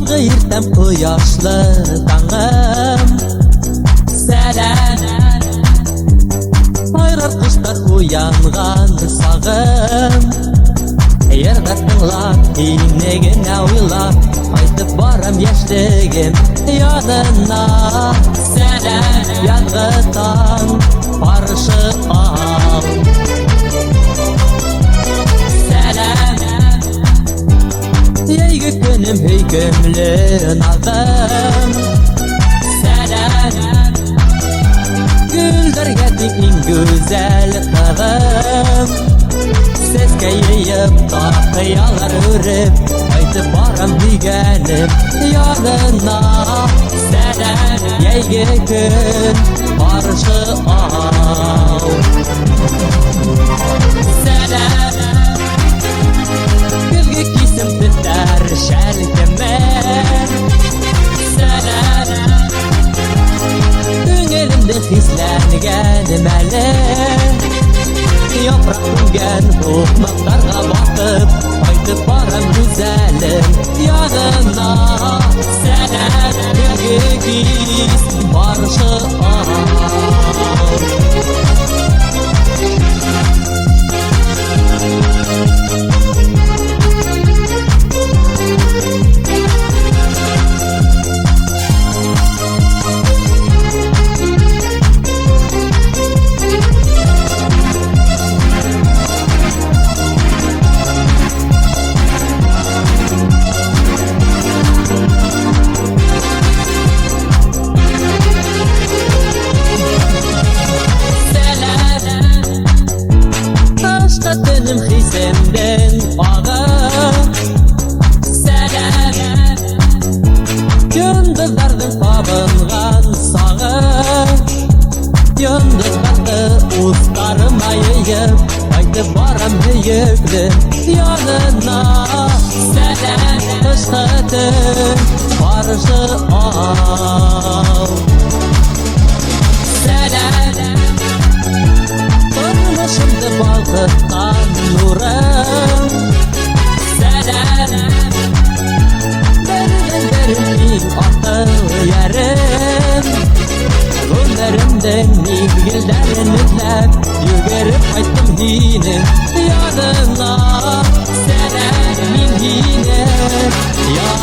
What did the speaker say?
Yazgı irtem quyoshli tangim Selam Ayrar qishda uyangan sog'im Yerda tinglab inegina o'ylab Qaytib boram yoshligim yodina Selam yangi tong qarshi ol Selam Yeygi kunim hükümlü nazım Selam Güllerge dikning güzel kızım Sesge yiyip taqiyalar örüp Aytıp baram digenim yanına Selam Yeygi gün qarşı al Selam Gülgü kisim tüter şelkime Selam Düngelimde hislengenim eli Yaprak ülgen hukmaklarga bakıp Aytıp baram güzelim yanına Selam Gülgü kis qarşı al Benim hisemden ağa Selam Yıldızlardan kabıngan sağı Yıldızlarda ustarıma yiyip Haydi varam büyüklü yanına Selam Kışkıtın qarşı al Selam Şimdi balkıttan nurem Selam Berim atı yerim Günlerimden ilgillerin ütlep Yügerip kayttım yine yanına Selam yine yanına